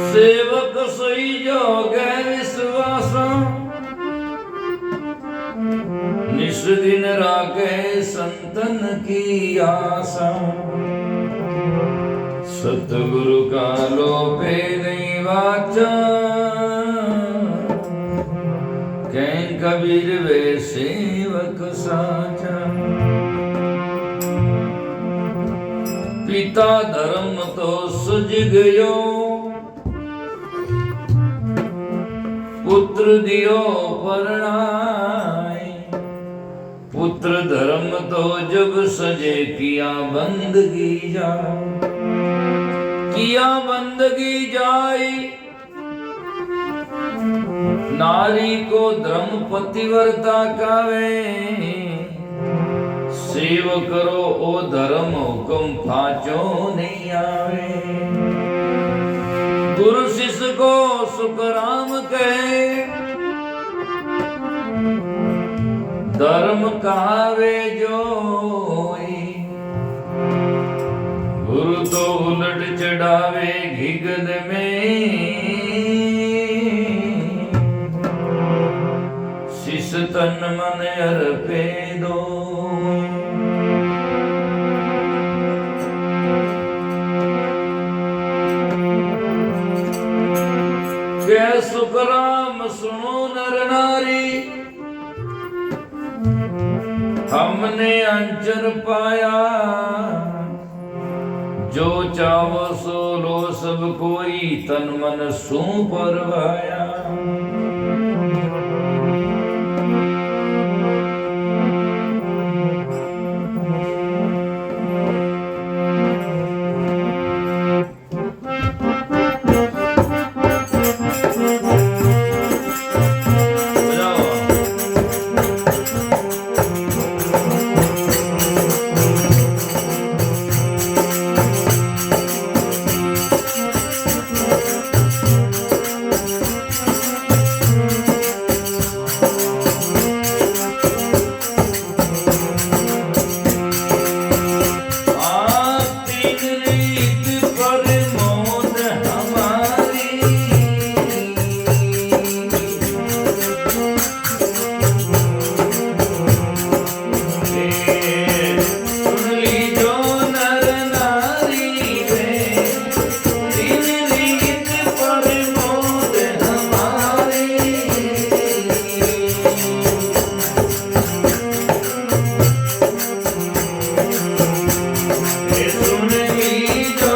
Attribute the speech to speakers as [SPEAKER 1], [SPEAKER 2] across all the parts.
[SPEAKER 1] सेवक सोई जोगे विश्वास, निस दिन राखे संतन की आशा। सतगुरु का लोपे नहीं वाचा, कहीं कबीर वे सेवक साचा। पिता धर्म तो सुझ गयो, पुत्र दियो परणाई। पुत्र धर्म तो जब सजे किया बंदगी जाए, किया बंदगी जाई। नारी को धर्म पतिव्रता कावे, सेव करो ओ धर्म हुक्म फाचो नहीं आवे। गुरु शिष्य को सुख राम कहे, धर्म कहावे जोई। गुरु तो उलट चढ़ावे घिगद में, शिष्य तन मन अर्पे दो। क्या सुख राम सुनो नर नारी, हमने अंचर पाया। जो चाहो सो लो सब कोई, तन मन सू परवाया। सुन ली जो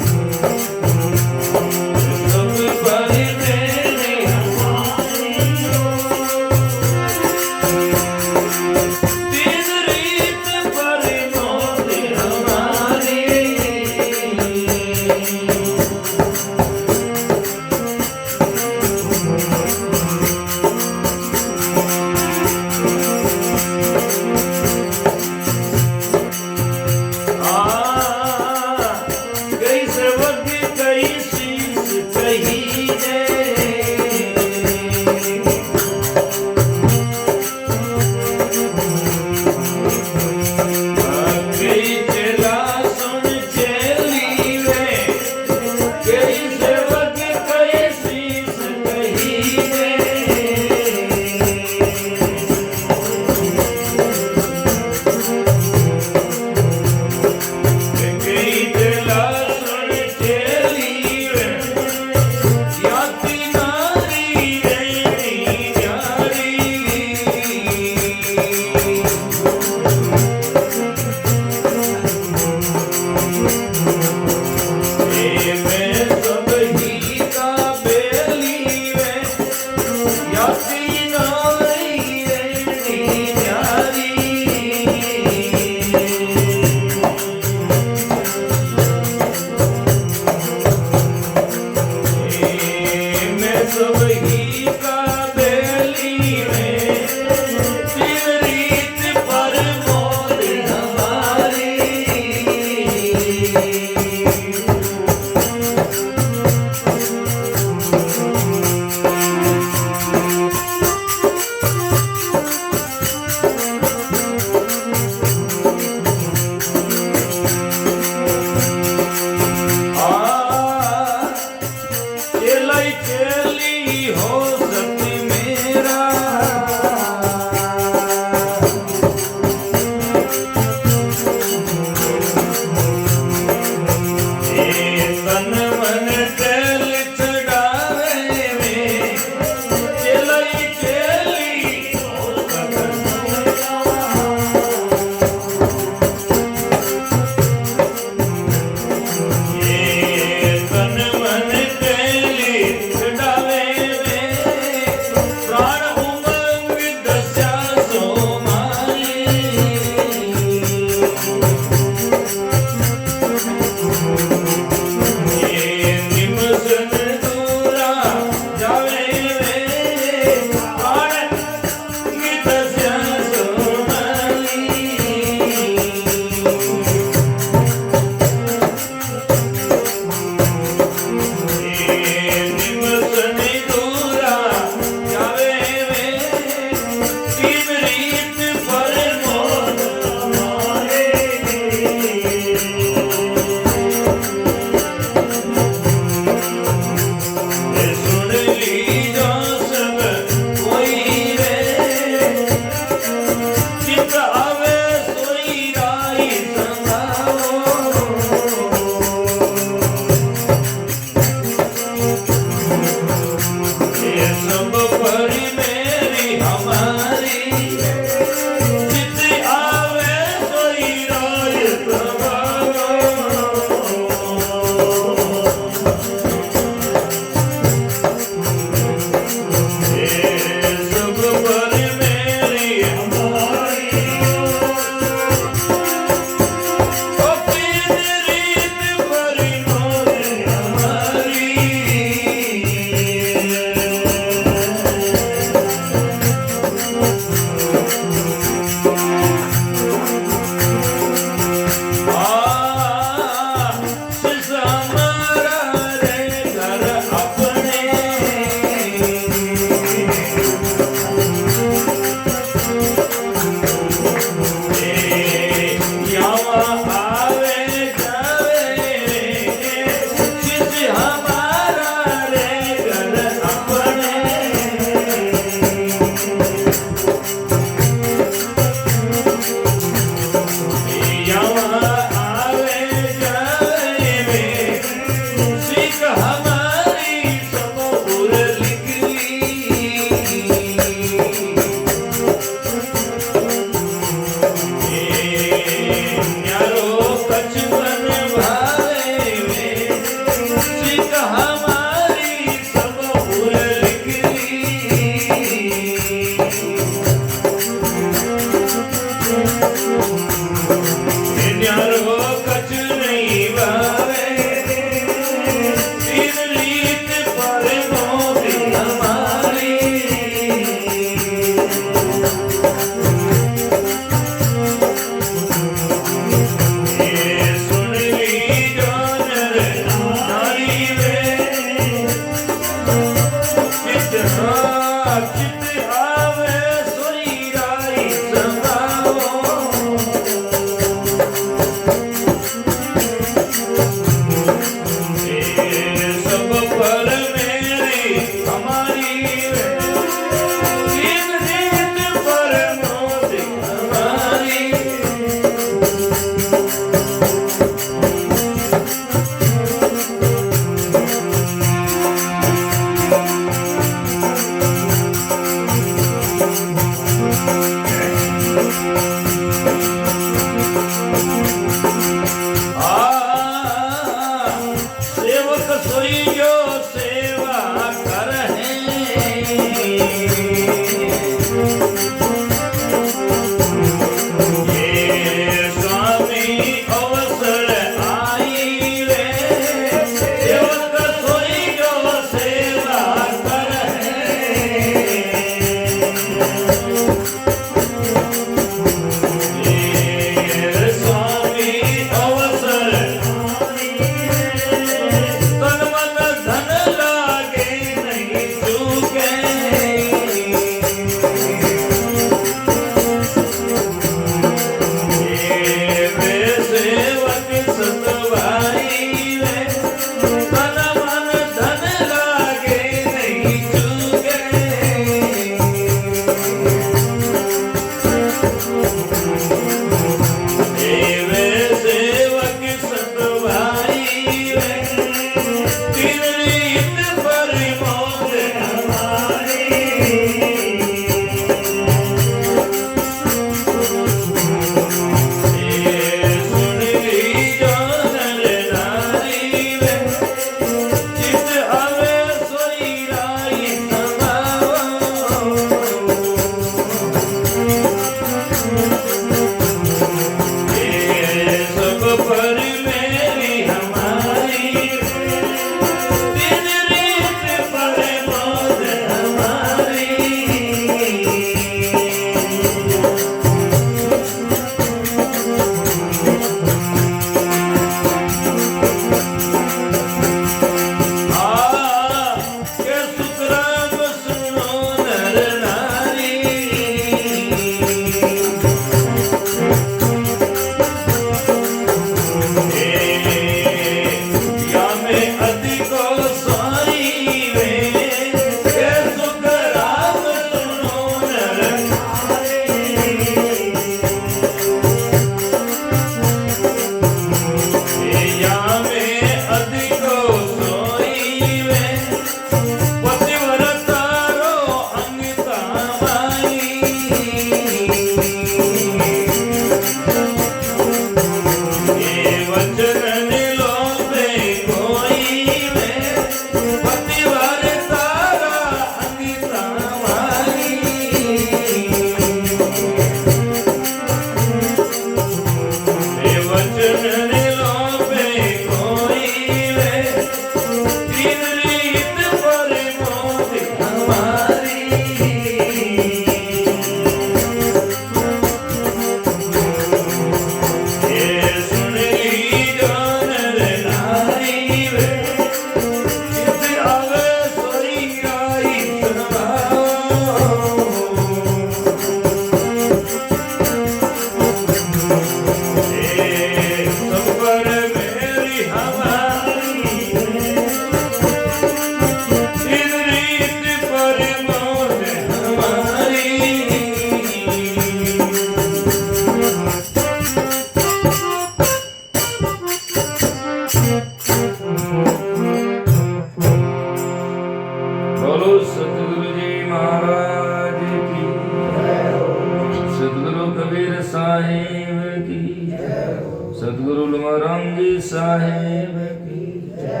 [SPEAKER 1] सतगुरु लुमाराम जी साहेब की है।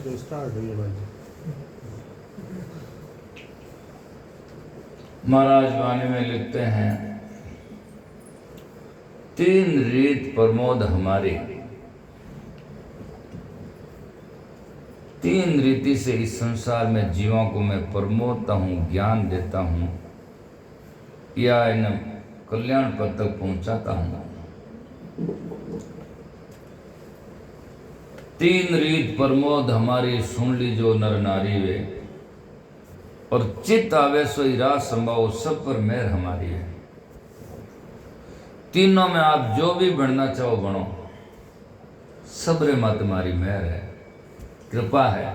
[SPEAKER 2] तो स्टार्ट हुई भाई।
[SPEAKER 1] महाराज वाणी में लिखते हैं, तीन रीत प्रमोद हमारी, तीन रीति से इस संसार में जीवों को मैं प्रमोदता हूँ, ज्ञान देता हूँ या इन कल्याण पद तक पहुँचाता हूँ। तीन रीत प्रमोद हमारी, सुन ली जो नर नारी वे, और चित्त आवे सोई रास संभाव, सब पर मेहर हमारी है। तीनों में आप जो भी बनना चाहो बनो, सबरे माँ तुम्हारी मेहर है, कृपा है,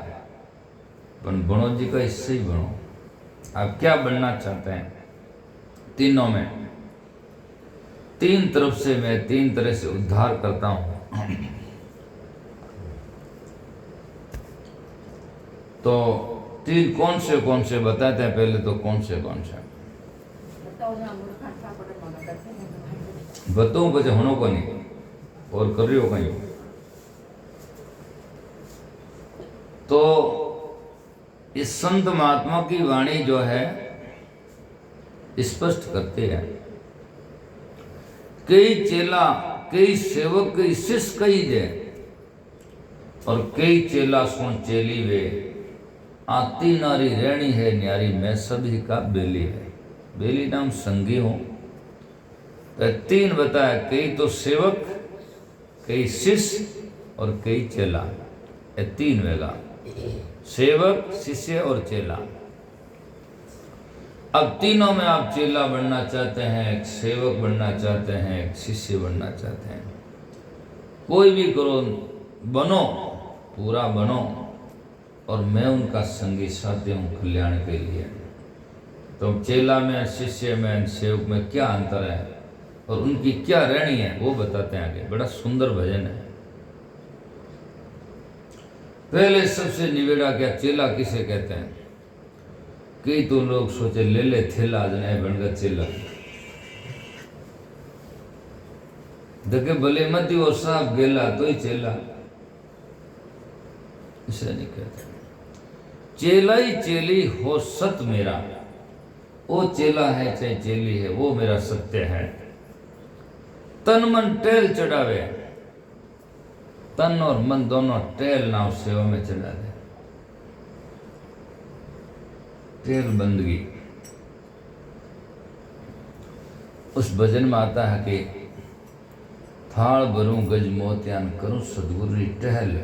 [SPEAKER 1] पर बनो जी का इससे ही बनो। आप क्या बनना चाहते हैं? तीनों में, तीन तरफ से मैं तीन तरह से उद्धार करता हूं। तो तीन कौन से बताते हैं? पहले तो कौन से बताऊं, बचे होनो को नहीं और कर रही हो कहीं। तो इस संत महात्मा की वाणी जो है स्पष्ट करते हैं, कई चेला, कई सेवक, कई शिष्य कई दे, और कई चेला सुन चेली वे, आती नारी रहनी है न्यारी, मैं सभी का बेली है। बेली नाम संगी हूं। तो तीन बताया, कई तो सेवक, कई शिष्य और कई चेला, ये तीन वेगा, सेवक, शिष्य और चेला। अब तीनों में आप चेला बनना चाहते हैं, एक सेवक बनना चाहते हैं, एक शिष्य बनना चाहते हैं, कोई भी करो, बनो, पूरा बनो, और मैं उनका संगी साथी हूँ कल्याण के लिए। तो चेला में, शिष्य में, सेवक में क्या अंतर है और उनकी क्या रहनी है वो बताते हैं आगे। बड़ा सुंदर भजन है। पहले सबसे निवेड़ा क्या, चेला किसे कहते हैं? कई तो लोग सोचे ले ले थेला आज नहीं बनगा चेला, देखे भले मत वो साहब गेला तो ही चेला, इसे नहीं कहते। चेला ही चेली हो सत मेरा, वो चेला है चाहे चेली है, वो मेरा सत्य है। तन मन टेल चढ़ावे, तन और मन दोनों टेल नाव सेवा में चढ़ा दे। टेल बंदगी। उस भजन में आता है कि थाल भरूं गज मोतियान, करूं सदगुरु टहल।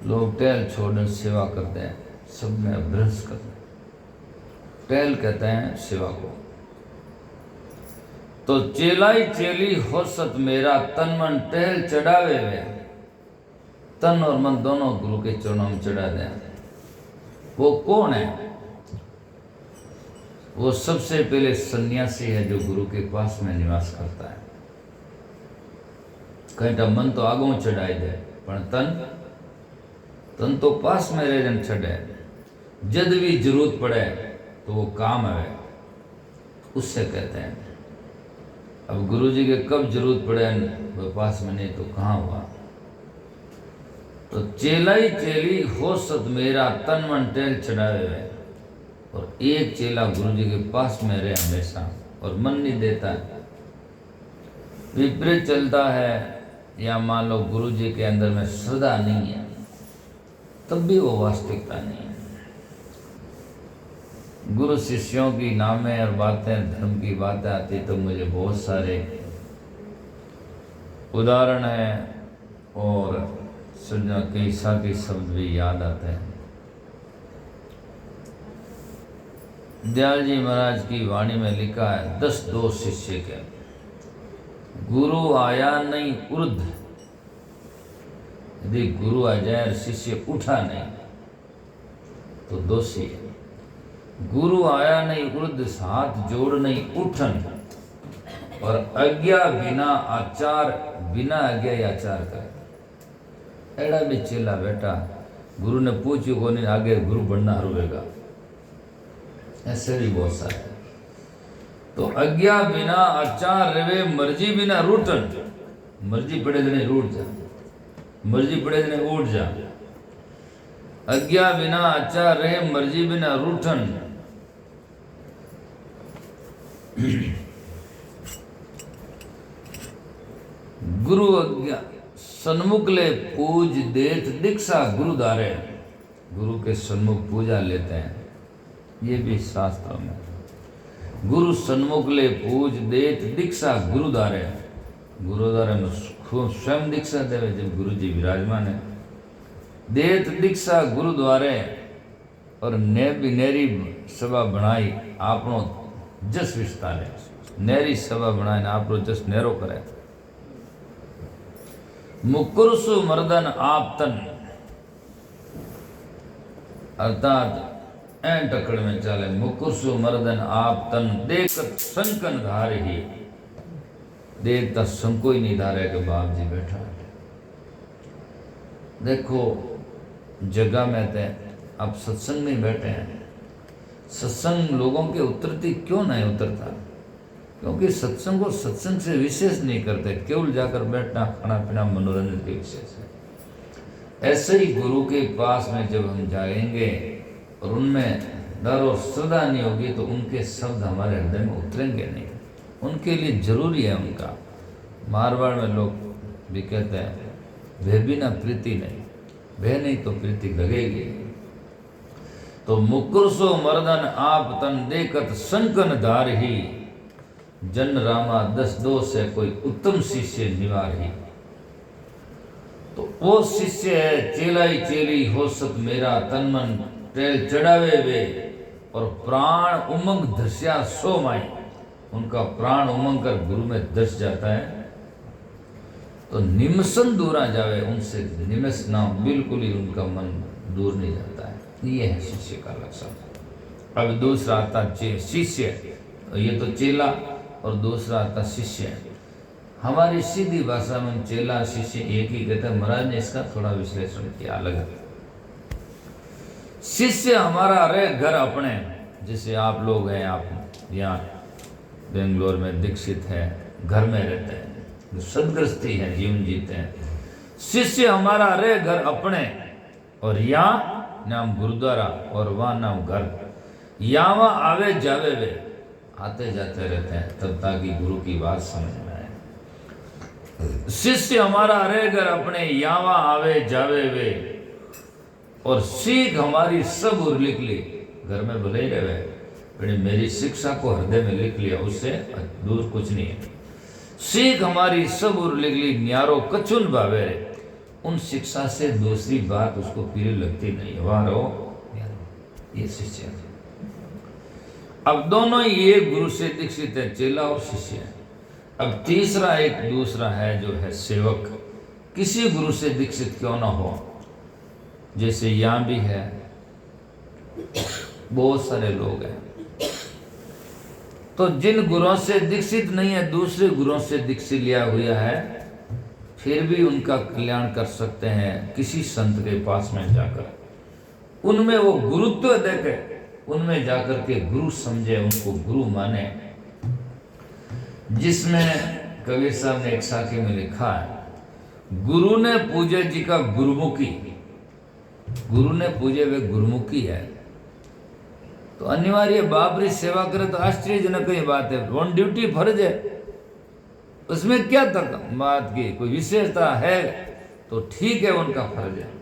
[SPEAKER 1] लोग टहल छोड़ने सेवा करते हैं, सब में अभ्रंश करते हैं। टहल कहते हैं सेवा को। तो चेलाई चेली हो सत मेरा, तन मन टहल चढ़ावे वे, तन और मन दोनों गुरु के चरणों में चढ़ा दें। वो कौन है? वो सबसे पहले सन्यासी है जो गुरु के पास में निवास करता है। कहीं मन तो आगो चढ़ाई दे पर तन तो पास में रह छड़े। जद भी जरूरत पड़े तो वो काम है, उससे कहते हैं। अब गुरु जी के कब जरूरत पड़े वो पास में नहीं तो कहाँ हुआ। तो चेला ही चेली हो सत मेरा तन मन टेल चढ़ावे हुए। और एक चेला गुरु जी के पास में रहे हमेशा और मन नहीं देता है, विपरीत चलता है, या मान लो गुरु जी के अंदर में श्रद्धा नहीं है, तब भी वो वास्तविकता नहीं है। गुरु शिष्यों की नामें और बातें, धर्म की बातें आती तो मुझे बहुत सारे उदाहरण हैं और सज्जा कई साथी शब्द भी याद आते हैं। दयाल जी महाराज की वाणी में लिखा है 10 दोष शिष्य के। गुरु आया नहीं उर्ध, यदि गुरु आ जाए और शिष्य उठा नहीं तो दोषी है। गुरु आया नहीं उर्ध, हाथ जोड़ नहीं उठन, और आज्ञा बिना आचार, बिना आज्ञा ही आचार करे। एड़ा भी चेला बेटा गुरु ने पूछ्यो को नहीं, आगे गुरु बनना रुएगा, ऐसे भी बहुत सारे। तो आज्ञा बिना आचार रवे, मर्जी बिना रूठन, मर्जी पड़े जने रूठ जा, मर्जी पड़े जने उठ जा। आज्ञा बिना आचार रहे, मर्जी बिना रूठन। गुरु आज्ञा सन्मुख ले पूज देत दीक्षा गुरु दारे। गुरु के सन्मुख पूजा लेते हैं, ये भी शास्त्रों में। गुरु सन्मुख ले पूज देत दीक्षा गुरुद्वारे। गुरुद्वारे में स्वयं दीक्षा देवे जब गुरु जी विराजमान है। देत दीक्षा गुरुद्वारे, और नेरी सभा बनाई आपनो जस विस्तारे। नेरी सभा बनाई आपनो जस नेरो करे। मुकुरसु मर्दन आपतन, अर्थात ऐं टकड़ में चाले। मुकुरसु मर्दन आप तन, देखत संकन धार ही। देखता संको ही नहीं धारे कि बाप जी बैठा है। देखो जगह में थे अब सत्संग में बैठे हैं, सत्संग लोगों के उतरती क्यों नहीं उतरता? क्योंकि सत्संग को सत्संग से विशेष नहीं करते, केवल जाकर बैठना, खाना पीना, मनोरंजन के विशेष है। ऐसे ही गुरु के पास में जब हम जाएंगे और उनमें डर और श्रद्धा नहीं होगी तो उनके शब्द हमारे हृदय में उतरेंगे नहीं। उनके लिए जरूरी है उनका। मारवाड़ में लोग भी कहते हैं भय बिना प्रीति नहीं, भय नहीं तो प्रीति लगेगी। तो मुकुरसो मर्दन आप तन, देखत संकन धार ही। जन रामा 10 दोष है, कोई उत्तम शिष्य निवार ही। तो वो शिष्य है चेलाई चेली हो सत मेरा तन मन टेल चढ़ावे वे, और प्राण उमंग धस्या सो माई। उनका प्राण उमंग कर गुरु में धस जाता है तो निमसन दूरा जावे, उनसे निमस ना, बिल्कुल ही उनका मन दूर नहीं जाता है। ये है शिष्य का लक्षण। अब दूसरा आता शिष्य, ये तो चेला, और दूसरा आता शिष्य। हमारी सीधी भाषा में चेला शिष्य एक ही कहते हैं। महाराज ने इसका थोड़ा विश्लेषण किया अलग है। शिष्य हमारा रहे घर अपने, जैसे आप लोग हैं, आप यहाँ बेंगलोर में दीक्षित है, घर में रहते हैं, सदगृहस्थी है, जीवन जीते हैं। शिष्य हमारा रहे घर अपने, और यहाँ नाम गुरुद्वारा और वहाँ नाम घर। यहाँ वहाँ आवे जावे वे, आते जाते रहते हैं तब ताकि गुरु की बात समझ में आए। शिष्य हमारा रहे घर अपने, यहाँ वहाँ आवे जावे वे, और सीख हमारी सब और लिख ली। घर में भले ही रहे, पर मेरी शिक्षा को हृदय में लिख लिया, उससे दूर कुछ नहीं है। सीख हमारी सब और लिख ली, न्यारो कचुन भावे। उन शिक्षा से दूसरी बात उसको पीली लगती नहीं। वहां रहो, ये शिष्य। अब दोनों ही एक गुरु से दीक्षित है, चेला और शिष्य है। अब तीसरा एक दूसरा है जो है सेवक। किसी गुरु से दीक्षित क्यों ना हो, जैसे यहाँ भी है, बहुत सारे लोग हैं तो जिन गुरुओं से दीक्षित नहीं है, दूसरे गुरुओं से दीक्षित लिया हुआ है, फिर भी उनका कल्याण कर सकते हैं किसी संत के पास में जाकर। उनमें वो गुरुत्व देखे, उनमें जाकर के गुरु समझे, उनको गुरु माने। जिसमें कबीर साहब ने एक साखी में लिखा है, गुरु ने पूजे जी का गुरुमुखी, गुरु ने पूजे वे गुरुमुखी है। तो अनिवार्य बाबरी सेवा करे तो आश्चर्यजनक ही बात है, ऑन ड्यूटी फर्ज है, उसमें क्या तक बात की कोई विशेषता है तो ठीक है, उनका फर्ज है।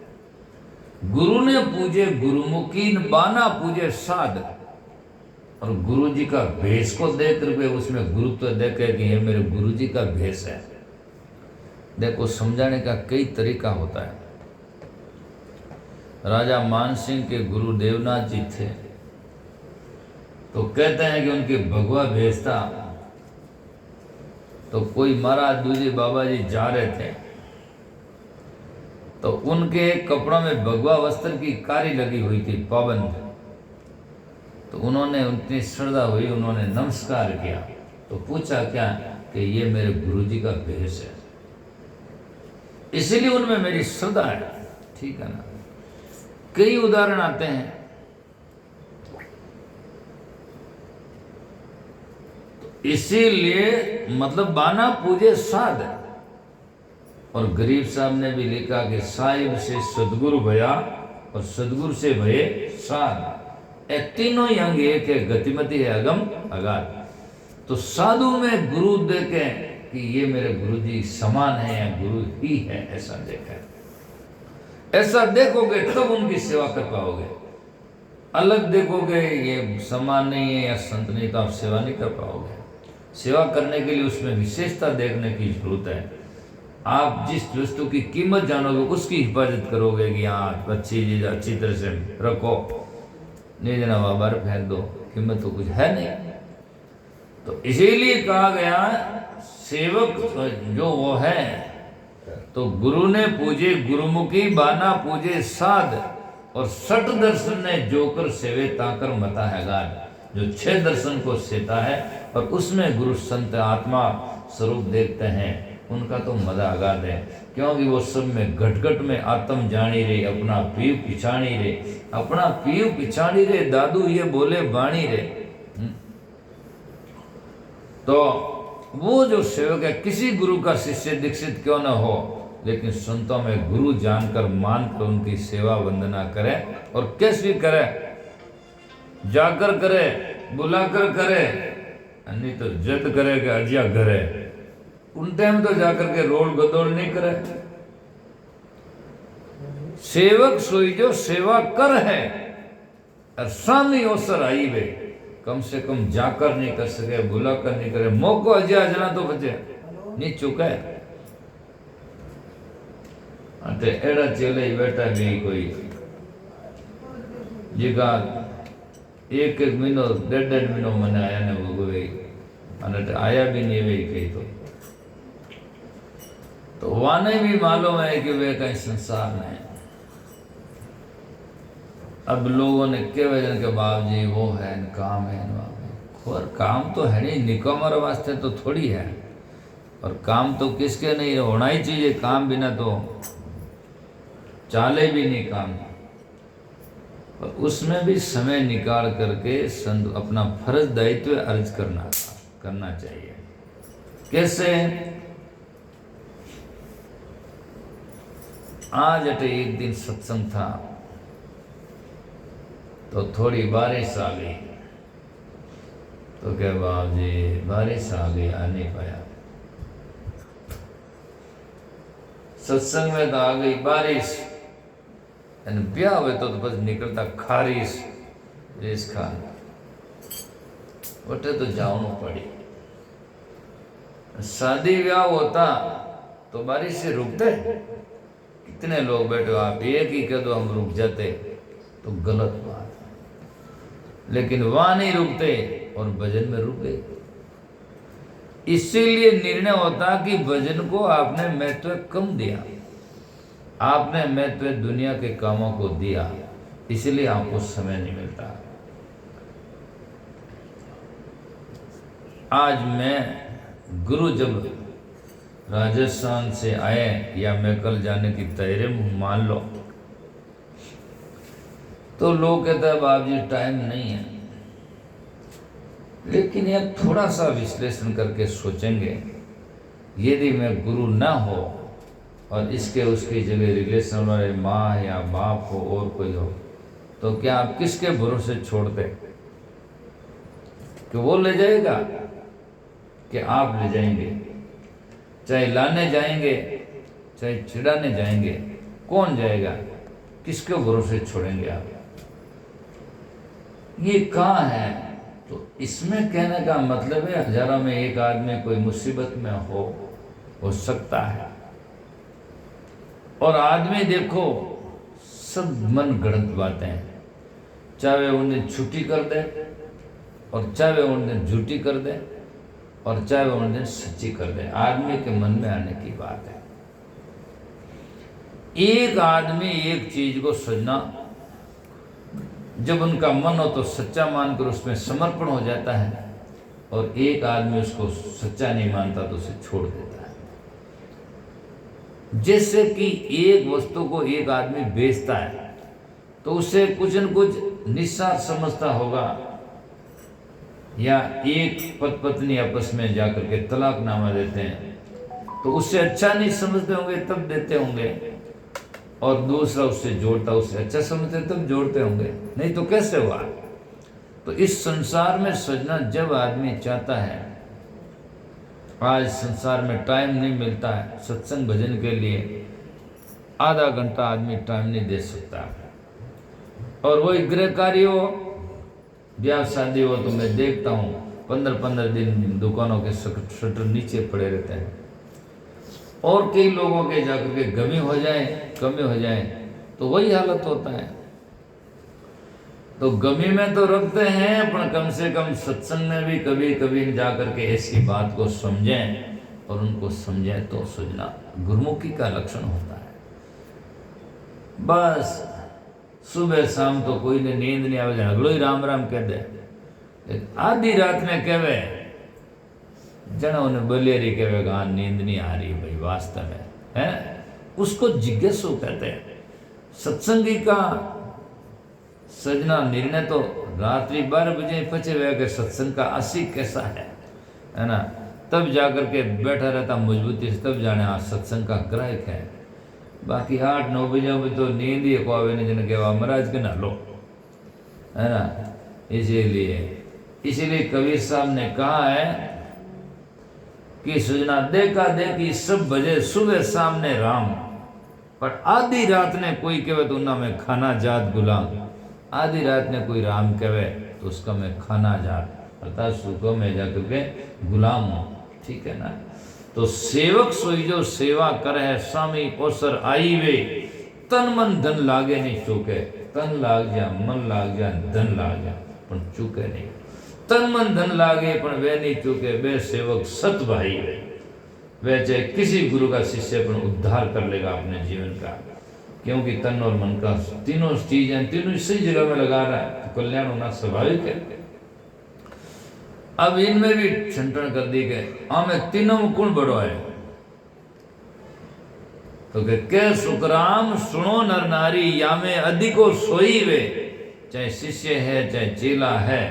[SPEAKER 1] गुरु ने पूजे गुरुमुखी, बाना पूजे साध। और गुरु जी का भेष को देख करके उसमें गुरुत्व देखे कि ये मेरे गुरु जी का भेष है। देखो, समझाने का कई तरीका होता है। राजा मानसिंह के गुरु देवनाथ जी थे, तो कहते हैं कि उनके भगवा भेष था। तो कोई महाराज दूजी बाबा जी जा रहे थे, तो उनके कपड़ों में भगवा वस्त्र की कारी लगी हुई थी, पाबंद। तो उन्होंने, उतनी श्रद्धा हुई, उन्होंने नमस्कार किया। तो पूछा क्या कि ये मेरे गुरुजी का भेष है, इसीलिए उनमें मेरी श्रद्धा है। ठीक है ना। कई उदाहरण आते हैं। इसीलिए मतलब बाना पूजे साध। और गरीब साहब ने भी लिखा कि साहिब से सदगुरु भया और सदगुरु से भये साध। ये तीनों ही अंग एक है, गतिमति है, अगम अगाध। तो साधु में गुरु देखे कि ये मेरे गुरु जी समान है या गुरु ही है, ऐसा देखा। ऐसा देखोगे तब उनकी सेवा कर पाओगे। अलग देखोगे ये समान नहीं है या संत नहीं, तो आप सेवा नहीं कर पाओगे। सेवा करने के लिए उसमें विशेषता देखने की जरूरत है। आप जिस वस्तु की कीमत जानोगे उसकी हिफाजत करोगे कि हाँ अच्छी चीज अच्छी तरह से रखो, नहीं देना बाहर फेंक दो, कीमत तो कुछ है नहीं। तो इसीलिए कहा गया सेवक जो वो है, तो गुरु ने पूजे गुरुमुखी, बाना पूजे साध। और सठ दर्शन ने जोकर सेवे ताकर मता है गाड। जो 6 दर्शन को सेता है और उसमें गुरु संत आत्मा स्वरूप देखते हैं, उनका तो मजा आगाद है। क्योंकि वो सब में घट घट में आत्म जानी रे, अपना पीव पिछाणी रे, अपना पीव पिछाणी रे, दादू ये बोले बाणी रे। तो वो जो सेवक है, किसी गुरु का शिष्य दीक्षित क्यों न हो, लेकिन संतों में गुरु जानकर मानकर उनकी सेवा वंदना करे। और कैसे करे, जाकर करे, बुलाकर करे, नहीं तो जद करे कि अजिया घरे। उन टाइम तो जाकर के रोल गदोड़ नहीं करे। सेवक सोई जो सेवा कर है, और सामने अवसर आई वे, कम से कम जाकर नहीं कर सके, बुलाकर नहीं करे, मौको अजिया जना तो बचे नहीं चुका है। अटे एड़ा चेले बैठा भी कोई जिगा एक महीनो 1.5 महीनो मैंने आया ने वो गई, अनट आया भी नहीं वे कही। तो वाने भी मालूम है कि वे कहीं संसार में। अब लोगों ने के वजह के बाप जी वो है काम है, और काम तो है नहीं, निकमर वास्ते तो थोड़ी है। और काम तो किसके नहीं होना ही चाहिए, काम बिना तो चाले भी नहीं काम। और उसमें भी समय निकाल करके संत अपना फर्ज दायित्व अर्ज करना चाहिए। कैसे? आज अटे एक दिन सत्संग था, तो थोड़ी बारिश आ गई। तो क्या बाप जी बारिश आ गई, आ नहीं पाया। सत्संग में तो आ गई बारिश, ब्याह हुए तो बस निकलता खारिश रेस खान, बटे तो जाऊन पड़ी। शादी ब्याह होता तो बारिश से रुकते, कितने लोग बैठे, आप एक ही कह दो हम रुक जाते तो गलत बात है। लेकिन वहां नहीं रुकते और भजन में रुक गए। इसीलिए निर्णय होता कि भजन को आपने महत्व कम दिया, आपने महत्व दुनिया के कामों को दिया, इसलिए आपको समय नहीं मिलता। आज मैं गुरु जब राजस्थान से आए या मैं कल जाने की तैयारी में मान लो, तो लोग कहते हैं बाप जी टाइम नहीं है। लेकिन यह थोड़ा सा विश्लेषण करके सोचेंगे, यदि मैं गुरु ना हो और इसके उसकी जगह रिलेशन वाले माँ या बाप हो और कोई हो, तो क्या आप किसके भरोसे छोड़ते कि वो ले जाएगा कि आप ले जाएंगे? चाहे लाने जाएंगे चाहे चिढ़ाने जाएंगे, कौन जाएगा? किसके भरोसे छोड़ेंगे आप? ये कहाँ है? तो इसमें कहने का मतलब है हजारों में एक आदमी कोई मुसीबत में हो सकता है। और आदमी देखो सब मन गढ़ंत बातें हैं, चाहे उन्हें छुट्टी कर दे और चाहे उन्हें झूठी कर दे और चाहे उन्हें सच्ची कर दे, आदमी के मन में आने की बात है। एक आदमी एक चीज को सजना, जब उनका मन हो तो सच्चा मानकर उसमें समर्पण हो जाता है, और एक आदमी उसको सच्चा नहीं मानता तो उसे छोड़ देता है। जैसे कि एक वस्तु को एक आदमी बेचता है तो उसे कुछ न कुछ निस्सार समझता होगा, या एक पति पत्नी आपस में जाकर के तलाकनामा देते हैं तो उससे अच्छा नहीं समझते होंगे तब देते होंगे, और दूसरा उससे जोड़ता उससे अच्छा समझते तब जोड़ते होंगे, नहीं तो कैसे हुआ? तो इस संसार में सजना जब आदमी चाहता है, आज संसार में टाइम नहीं मिलता है सत्संग भजन के लिए, आधा घंटा आदमी टाइम नहीं दे सकता, और वही गृह कार्य हो, ब्याह शादी हो, तो मैं देखता हूँ 15-15 दिन दुकानों के शटर नीचे पड़े रहते हैं, और कई लोगों के जाकर के कमी हो जाए तो वही हालत होता है। तो गमी में तो रखते हैं, पर कम से कम सत्संग में भी कभी कभी जाकर के ऐसी बात को समझें, और उनको समझें तो सुझना गुरुमुखी का लक्षण होता है। बस सुबह शाम तो कोई ने नींद नहीं आवे, अगलो ही राम राम कह दे, आधी रात में कहवे जना उन्हें बलियरी कहेगा हाँ नींद नहीं आ रही भाई वास्तव में है, उसको जिज्ञासु कहते हैं। सत्संगी का सजना निर्णय तो रात्रि 12 बजे पचे हुए के सत्संग का आशिक कैसा है ना, तब जाकर के बैठा रहता मजबूती से, तब जाने आज सत्संग का ग्राहक है। बाकी 8-9 बजे में तो नींद ही को आवे नहीं, जिन्हें कहवा महाराज के ना लो, है ना। इसीलिए कबीर साहब ने कहा है कि सुजना देखा देखी सब बजे सुबह सामने राम, पर आधी रात ने कोई कहे तो उन्ना में खाना जात गुलाम, आधी रात ने कोई राम कहे तो उसका मैं खाना जात, अर्थात सुखों में जाकर के गुलाम हूँ, ठीक है ना। तो सेवक सोई जो सेवा कर है, स्वामी कोसर आई वे, तन मन धन लागे नहीं चूके, तन लाग जा मन लाग जा धन लाग जा पर चूके नहीं, तन मन धन लागे पर वे नहीं चूके, वे सेवक सत भाई वे चाहे किसी गुरु का शिष्य पर उद्धार कर लेगा अपने जीवन का, क्योंकि तन और मन का तीनों चीजें तीनों इसी जगह में लगा रहा है, तो कल्याण होना स्वाभाविक है। अब इनमें भी छंटन कर दी गए, हमें तीनों में कौन बड़ो है? तो के सुखराम सुनो नर नारी, या में अधिको सोई वे, चाहे शिष्य है चाहे चेला है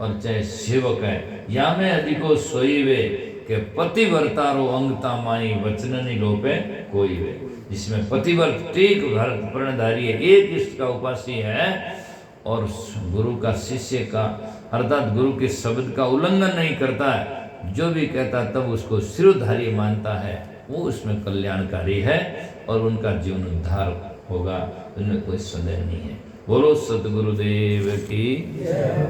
[SPEAKER 1] और चाहे सेवक है, या में अधिको सोई वे के पतिव्रतारो अंगता माई वचननि लोपे कोई वे, जिसमें पतिव्रत टीक भरत प्रणधारी है, एक इष्ट का उपासी है और गुरु का शिष्य का अर्थात गुरु के शब्द का उल्लंघन नहीं करता है, जो भी कहता तब उसको सिरोधारी मानता है, वो उसमें कल्याणकारी है और उनका जीवन उद्धार होगा, उनमें कोई संदेह नहीं है। बोलो सतगुरुदेव की।